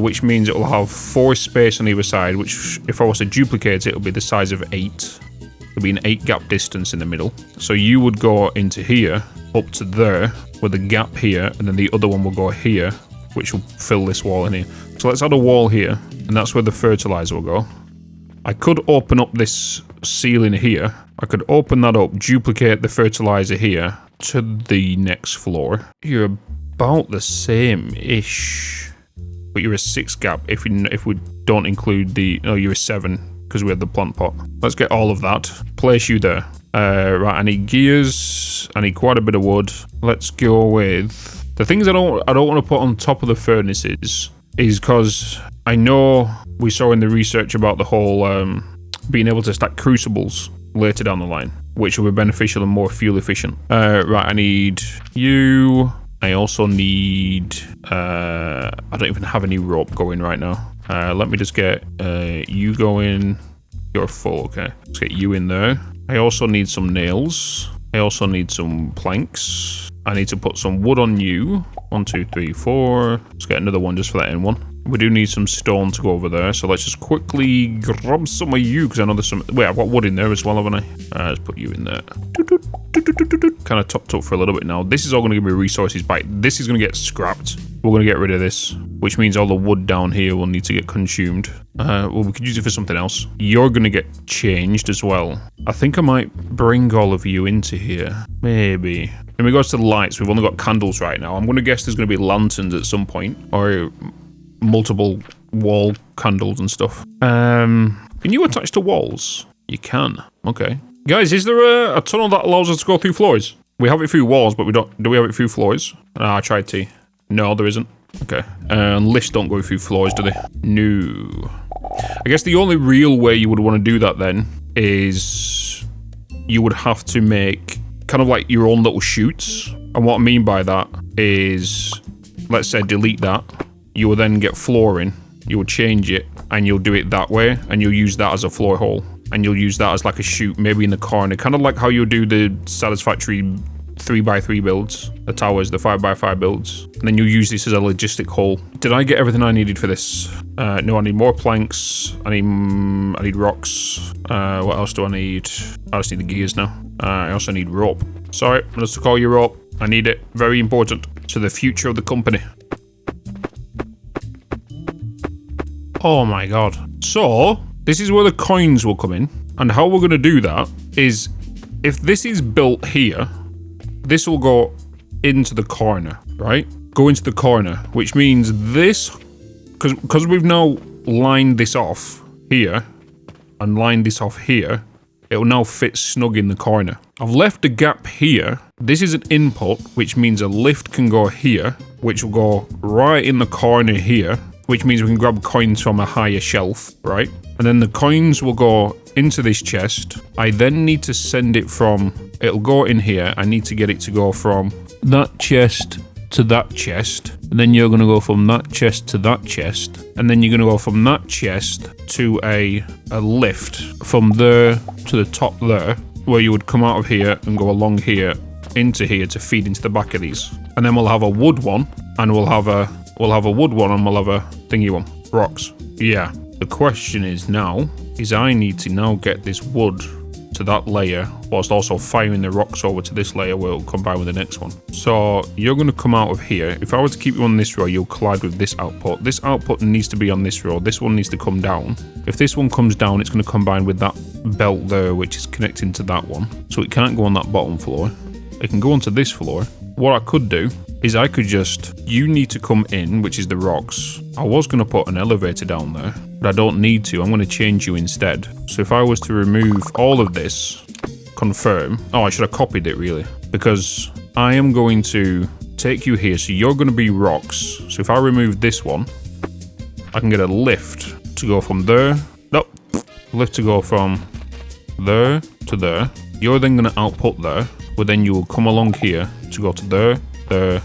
which means it will have 4 space on either side, which, if I was to duplicate it, it'll be the size of 8. There'll be an 8 gap distance in the middle. So you would go into here, up to there, with a gap here, and then the other one will go here, which will fill this wall in here. So let's add a wall here, and that's where the fertilizer will go. I could open up this ceiling here. I could open that up, duplicate the fertilizer here to the next floor. You're about the same-ish, but you're a 6 gap if we don't include the... Oh, you're a 7, because we have the plant pot. Let's get all of that. Place you there. Right, I need gears. I need quite a bit of wood. Let's go with... The things I don't want to put on top of the furnaces is because I know we saw in the research about the whole being able to stack crucibles later down the line, which will be beneficial and more fuel efficient. Right, I need you. I also need... I don't even have any rope going right now. Let me just get you going. You're full, okay. Let's get you in there. I also need some nails. I also need some planks. I need to put some wood on you. 1, 2, 3, 4. Let's get another one just for that in one. We do need some stone to go over there, so let's just quickly grab some of you, because I know there's some... Wait, I've got wood in there as well, haven't I? Let's put you in there. Kind of topped up for a little bit now. This is all going to give me resources back. This is going to get scrapped. We're going to get rid of this, which means all the wood down here will need to get consumed. Well, we could use it for something else. You're going to get changed as well. I think I might bring all of you into here. Maybe. In regards to the lights, we've only got candles right now. I'm going to guess there's going to be lanterns at some point, or multiple wall candles and stuff. Can you attach to walls? You can. Okay. Guys, is there a tunnel that allows us to go through floors? We have it through walls, but we don't. Do we have it through floors? I tried to. No, there isn't. Okay. Lifts don't go through floors, do they? No. I guess the only real way you would want to do that then is you would have to make kind of like your own little chutes. And what I mean by that is, let's say delete that. You will then get flooring. You will change it and you'll do it that way, and you'll use that as a floor hole. And you'll use that as like a chute, maybe in the corner, kind of like how you do the satisfactory 3x3 builds, the towers, the 5x5 builds. And then you'll use this as a logistic hole. Did I get everything I needed for this? No, I need more planks. I need rocks. What else do I need? I just need the gears now. I also need rope. Sorry, I just call you rope. I need it. Very important to the future of the company. Oh my god. So, this is where the coins will come in. And how we're going to do that is, if this is built here, this will go into the corner, right? Go into the corner, which means this, because we've now lined this off here and lined this off here, it will now fit snug in the corner. I've left a gap here. This is an input, which means a lift can go here, which will go right in the corner here, which means we can grab coins from a higher shelf, right? And then the coins will go into this chest. I then need to send it from... It'll go in here. I need to get it to go from that chest to that chest. And then you're going to go from that chest to that chest. And then you're going to go from that chest to a lift from there to the top there, where you would come out of here and go along here into here to feed into the back of these. And then we'll have a wood one, and we'll have a wood one, and we'll have a thingy one. Rocks. Yeah. The question is now, is I need to now get this wood to that layer, whilst also firing the rocks over to this layer where it'll combine with the next one. So you're going to come out of here. If I were to keep you on this row, you'll collide with this output. This output needs to be on this row. This one needs to come down. If this one comes down, it's going to combine with that belt there, which is connecting to that one. So it can't go on that bottom floor. It can go onto this floor. What I could do is I could just, you need to come in, which is the rocks. I was going to put an elevator down there, but I don't need to. I'm going to change you instead. So if I was to remove all of this, confirm. Oh, I should have copied it really, because I am going to take you here. So you're going to be rocks. So if I remove this one, I can get a lift to go from there. Nope. Lift to go from there to there. You're then going to output there, but then you will come along here to go to there, there,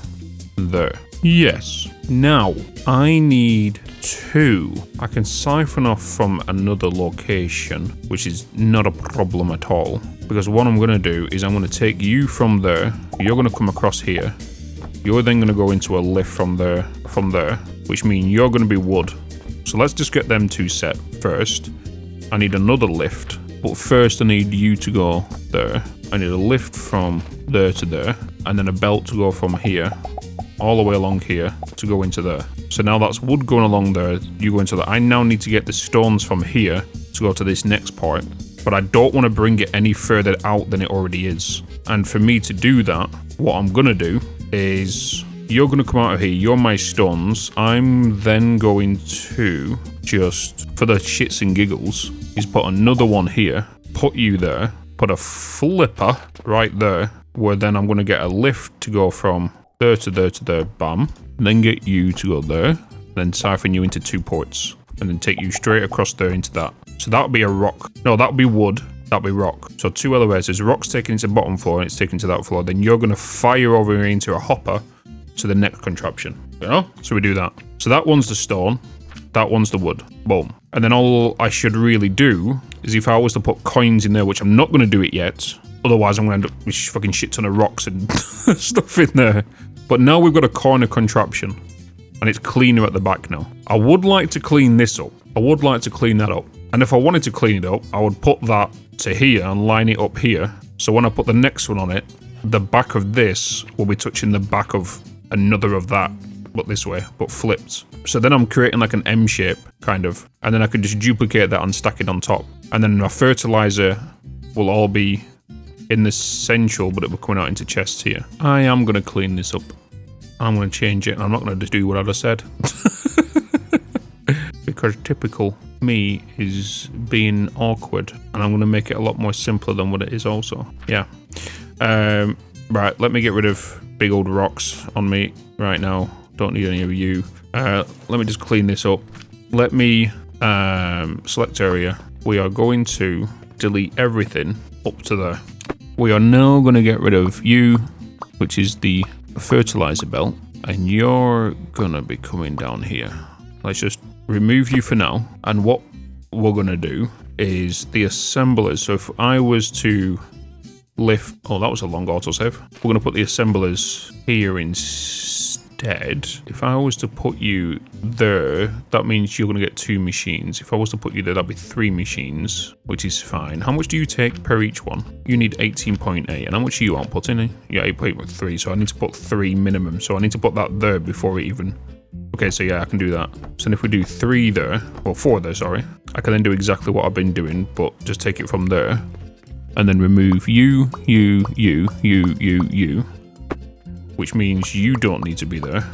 there. Yes. Now, I need 2. I can siphon off from another location, which is not a problem at all. Because what I'm going to do is I'm going to take you from there. You're going to come across here. You're then going to go into a lift from there, which means you're going to be wood. So let's just get them 2 set first. I need another lift, but first I need you to go there. I need a lift from there to there, and then a belt to go from here all the way along here to go into there. So now that's wood going along there, you go into that. I now need to get the stones from here to go to this next part, but I don't want to bring it any further out than it already is. And for me to do that, what I'm going to do is you're going to come out of here, you're my stones. I'm then going to just, for the shits and giggles, is put another one here, put you there, put a flipper right there, where then I'm going to get a lift to go from there to there to there, bam. And then get you to go there, then siphon you into 2 ports, and then take you straight across there into that. So that'll be a rock. No, that'll be wood. That'll be rock. So 2 elevators. Rock's taken into bottom floor, and it's taken to that floor. Then you're going to fire over into a hopper to the next contraption. You know? So we do that. So that one's the stone. That one's the wood. Boom. And then all I should really do is if I was to put coins in there, which I'm not going to do it yet. Otherwise, I'm going to end up with fucking shit ton of rocks and stuff in there. But now we've got a corner contraption. And it's cleaner at the back now. I would like to clean this up. I would like to clean that up. And if I wanted to clean it up, I would put that to here and line it up here. So when I put the next one on it, the back of this will be touching the back of another of that, but this way, but flipped. So then I'm creating like an M shape, kind of. And then I could just duplicate that and stack it on top. And then my fertilizer will all be in the central, but it will come out into chests here. I am going to clean this up. I'm going to change it, and I'm not going to just do what I just said. Because typical me is being awkward, and I'm going to make it a lot more simpler than what it is also. Yeah. Right, let me get rid of big old rocks on me right now. Don't need any of you. Let me just clean this up. Let me select area. We are going to delete everything up to there. We are now going to get rid of you, which is the fertilizer belt, and you're going to be coming down here. Let's just remove you for now, and what we're going to do is the assemblers. So if I was to lift... Oh, that was a long autosave. We're going to put the assemblers here instead. If I was to put you there, that means you're going to get 2 machines. If I was to put you there, that'd be 3 machines, which is fine. How much do you take per each one? You need 18.8. And how much are you outputting? Yeah, 8.3. So I need to put 3 minimum. So I need to put that there before it even... Okay, so yeah, I can do that. So then if we do 3 there, well 4 there, sorry, I can then do exactly what I've been doing, but just take it from there. And then remove you, which means you don't need to be there.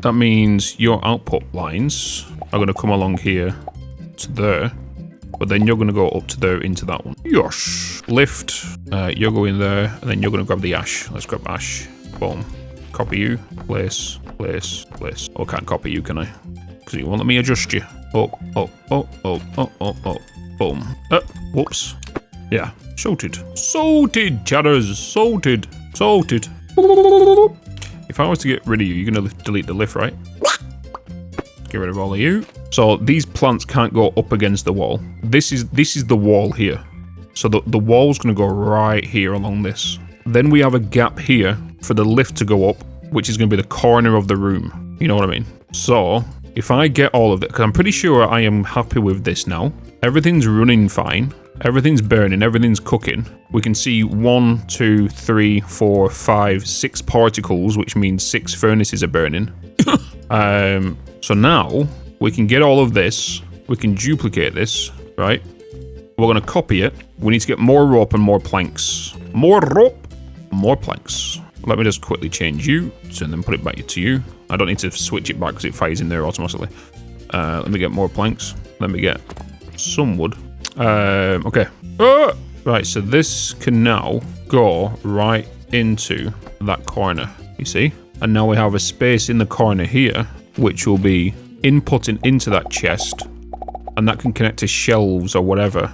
That means your output lines are going to come along here to there, but then you're going to go up to there into that one. Yosh. Lift, you're going there, and then you're going to grab the ash. Let's grab ash. Boom. Copy you. Place, place, place. Oh, I can't copy you, can I? Because you won't let me adjust you. Oh. Boom. Whoops. Yeah. Sorted. Sorted, chatters. Sorted. If I was to get rid of you, you're going to delete the lift, right? Get rid of all of you. So these plants can't go up against the wall. This is the wall here. So the wall's going to go right here along this. Then we have a gap here for the lift to go up, which is going to be the corner of the room. You know what I mean? So if I get all of it, because I'm pretty sure I am happy with this now. Everything's running fine. Everything's burning, everything's cooking. We can see 1, 2, 3, 4, 5, 6 particles, which means 6 furnaces are burning. So now we can get all of this. We can duplicate this, right? We're going to copy it. We need to get more rope and more planks. More rope, more planks. Let me just quickly change you, and then put it back to you. I don't need to switch it back because it fires in there automatically. Let me get more planks. Let me get some wood. Okay. Right, so this can now go right into that corner, you see? And now we have a space in the corner here, which will be inputting into that chest, and that can connect to shelves or whatever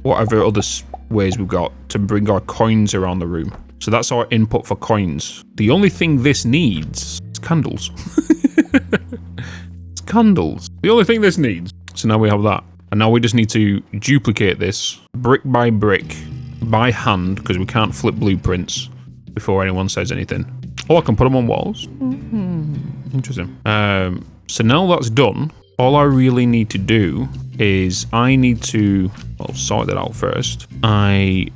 other ways we've got to bring our coins around the room. So that's our input for coins. The only thing this needs is candles. It's candles. The only thing this needs. So now we have that. And now we just need to duplicate this brick by brick by hand, because we can't flip blueprints before anyone says anything. Oh, I can put them on walls. Interesting. So now that's done, all I really need to do is I need to, well, sort that out first. I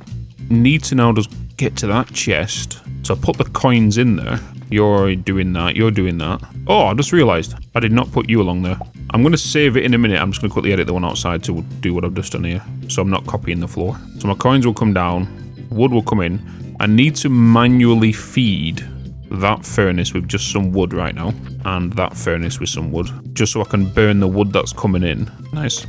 need to now just get to that chest. So I put the coins in there. You're doing that. You're doing that. Oh, I just realized I did not put you along there. I'm going to save it in a minute. I'm just going to quickly edit the one outside to do what I've just done here. So I'm not copying the floor. So my coins will come down. Wood will come in. I need to manually feed that furnace with just some wood right now, and that furnace with some wood, just so I can burn the wood that's coming in. Nice.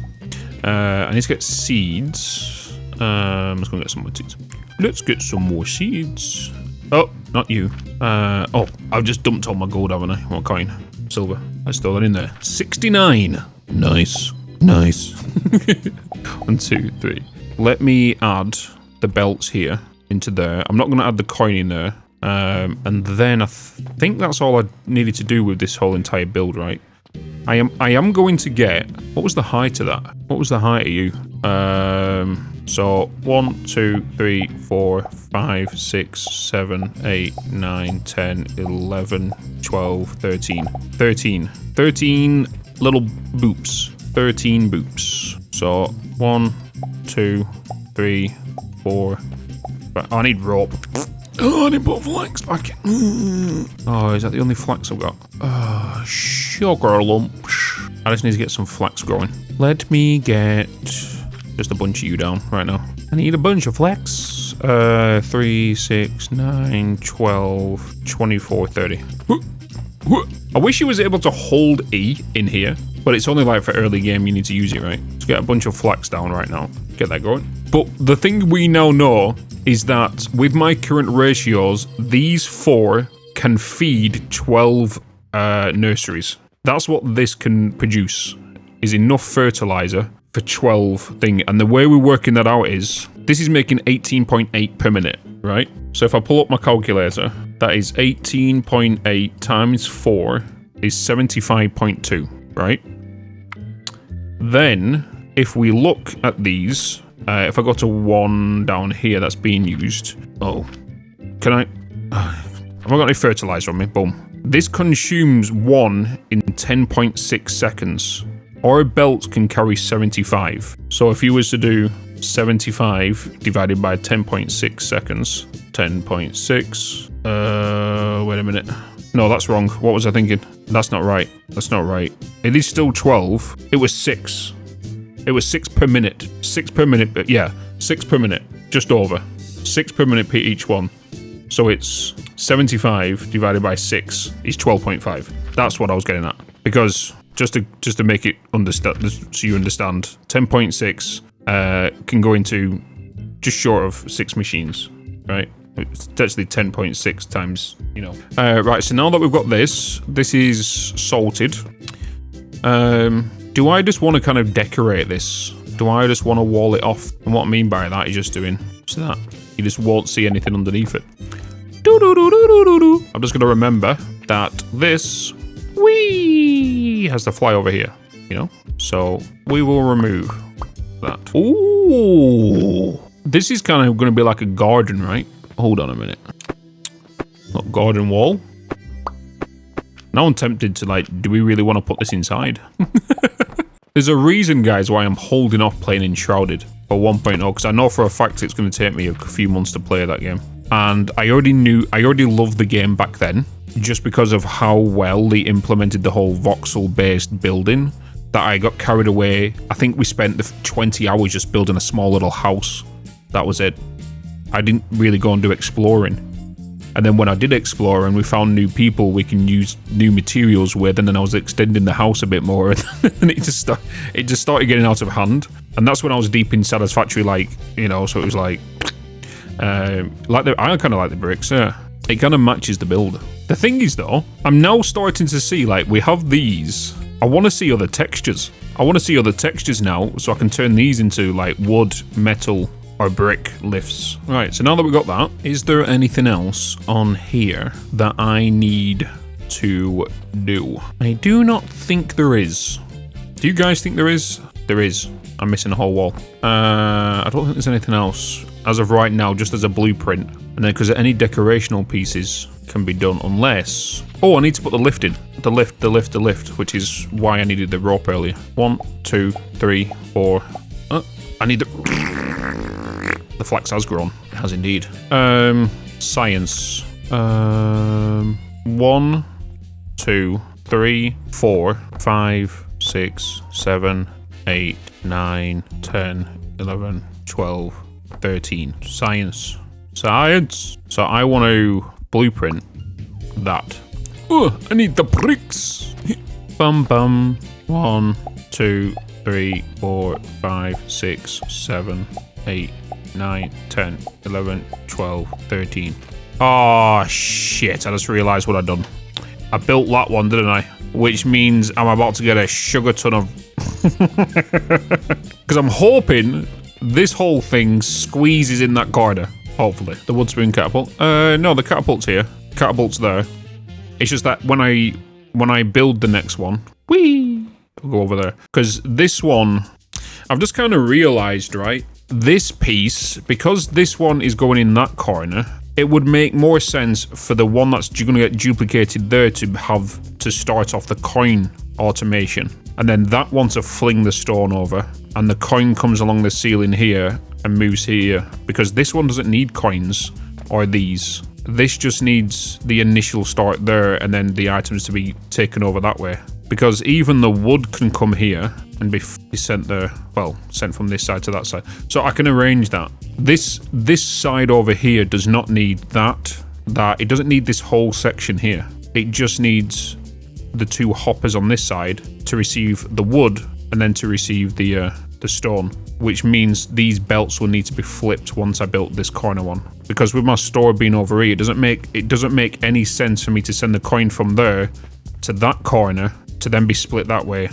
I need to get seeds. Let's go get some more seeds. Let's get some more seeds. Oh, not you. Oh, I've just dumped all my gold, haven't I? What coin? Silver. I stole that in there. 69. Nice. Nice. 1, 2, 3. Let me add the belts here into there. I'm not going to add the coin in there. And then I think that's all I needed to do with this whole entire build, right? I am going to get, what was the height of that? What was the height of you? So 1, 2, 3, 4, 5, 6, 7, 8, 9, 10, 11, 12, 13. 13 little boops. 13 boops. So 1, 2, 3, 4, 5. I need rope. Oh, I didn't put flax back in. Oh, is that the only flax I've got? Oh, sugar lumps. I just need to get some flax growing. Let me get just a bunch of you down right now. I need a bunch of flax. 3, 6, 9, 12, 24, 30. I wish you was able to hold E in here, but it's only like for early game you need to use it, right? Let's get a bunch of flax down right now. Get that going. But the thing we now know is that with my current ratios, these 4 can feed 12 nurseries. That's what this can produce, is enough fertilizer for 12 thing. And the way we're working that out is, this is making 18.8 per minute, right? So if I pull up my calculator, that is 18.8 times 4 is 75.2, right? Then, if we look at these, if I go to 1 down here that's being used, oh, can I, have I got any fertilizer on me? Boom. This consumes 1 in 10.6 seconds. Our belt can carry 75. So if you was to do 75 divided by 10.6 seconds, 10.6, wait a minute. No, that's wrong. What was I thinking? That's not right. That's not right. It is still 12. It was 6. It was 6 per minute. 6 per minute, but yeah, 6 per minute. Just over. 6 per minute per each one. So it's 75 divided by 6 is 12.5. That's what I was getting at. Because just to make it understand, so you understand, 10.6 can go into just short of 6 machines, right? It's actually 10.6 times, you know. Right, so now that we've got this is salted. Do I just want to kind of decorate this? Do I just want to wall it off? And what I mean by that is just doing so that you just won't see anything underneath it. I'm just going to remember that this has to fly over here, you know? So we will remove that. Ooh, this is kind of going to be like a garden, right? Hold on a minute. Not garden wall. Now I'm tempted to, like, do we really want to put this inside? There's a reason, guys, why I'm holding off playing Enshrouded for 1.0, because I know for a fact it's going to take me a few months to play that game. And I already loved the game back then, just because of how well they implemented the whole voxel-based building, that I got carried away. I think we spent the 20 hours just building a small little house. That was it. I didn't really go and do exploring. And then when I did explore and we found new people we can use new materials with, and then I was extending the house a bit more, and it just started getting out of hand. And that's when I was deep in Satisfactory, like, you know, so it was like I kind of like the bricks, yeah. It kind of matches the build. The thing is, though, I'm now starting to see, like, we have these, I want to see other textures. I want to see other textures now, so I can turn these into like wood, metal, or brick lifts. Right, so now that we've got that, is there anything else on here that I need to do? I do not think there is. Do you guys think there is? There is. I'm missing a whole wall. I don't think there's anything else as of right now, just as a blueprint. And then because any decorational pieces can be done unless... Oh, I need to put the lift in. The lift, which is why I needed the rope earlier. 1, 2, 3, 4. I need the flax has grown. It has indeed. Science. 1, 2, 3, 4, 5, 6, 7, 8, 9, 10, 11, 12, 13. Science. So I want to blueprint that. Oh, I need the bricks. Bum bum. 1, 2, 3, 4, 5, 6, 7, 8, 9, 10, 11, 12, 13. Oh shit, I just realised what I'd done. I built that one, didn't I? Which means I'm about to get a sugar ton of... Because I'm hoping this whole thing squeezes in that corner. Hopefully. The wood spoon catapult. No, the catapult's here. Catapult's there. It's just that when I build the next one, whee, I'll go over there. Because this one, I've just kind of realised, right? This piece, because this one is going in that corner, it would make more sense for the one that's going to get duplicated there to have to start off the coin automation. And then that one to fling the stone over. And the coin comes along the ceiling here and moves here. Because this one doesn't need coins or these. This just needs the initial start there and then the items to be taken over that way. Because even the wood can come here and be sent there, well, sent from this side to that side. So I can arrange that. This side over here does not need that. It doesn't need this whole section here. It just needs the two hoppers on this side to receive the wood and then to receive the stone, which means these belts will need to be flipped once I built this corner one. Because with my store being over here, it doesn't make any sense for me to send the coin from there to that corner to then be split that way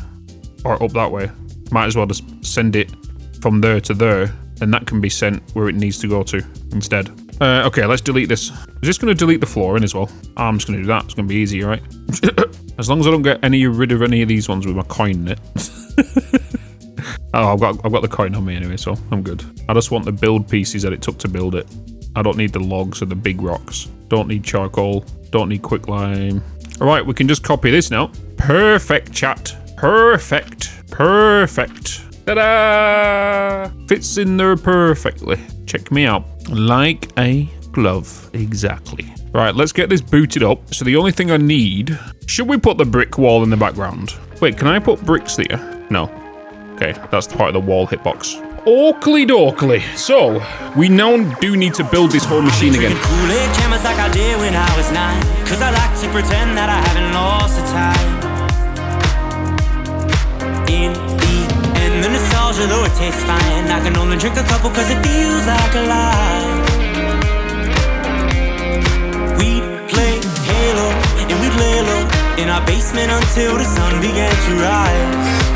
or up that way. Might as well just send it from there to there, and that can be sent where it needs to go to instead. Okay, let's delete this. Is this going to delete the floor in as well? I'm just going to do that. It's going to be easy, right? As long as I don't get rid of any of these ones with my coin in it. Oh, I've got the coin on me anyway, so I'm good. I just want the build pieces that it took to build it. I don't need the logs or the big rocks. Don't need charcoal. Don't need quicklime. All right, we can just copy this now. Perfect, chat. Perfect. Ta-da! Fits in there perfectly. Check me out. Like a glove. Exactly. Right, let's get this booted up. So the only thing I need... Should we put the brick wall in the background? Wait, can I put bricks there? No. Okay, that's part of the wall hitbox. Oakley dokley. So, we now do need to build this whole machine again.
Like I did when I was 9, 'cause I like to pretend that I haven't lost the time. In the end, the nostalgia, though it tastes fine, I can only drink a couple 'cause it feels like a lie. We'd play Halo and we'd lay low in our basement until the sun began to rise.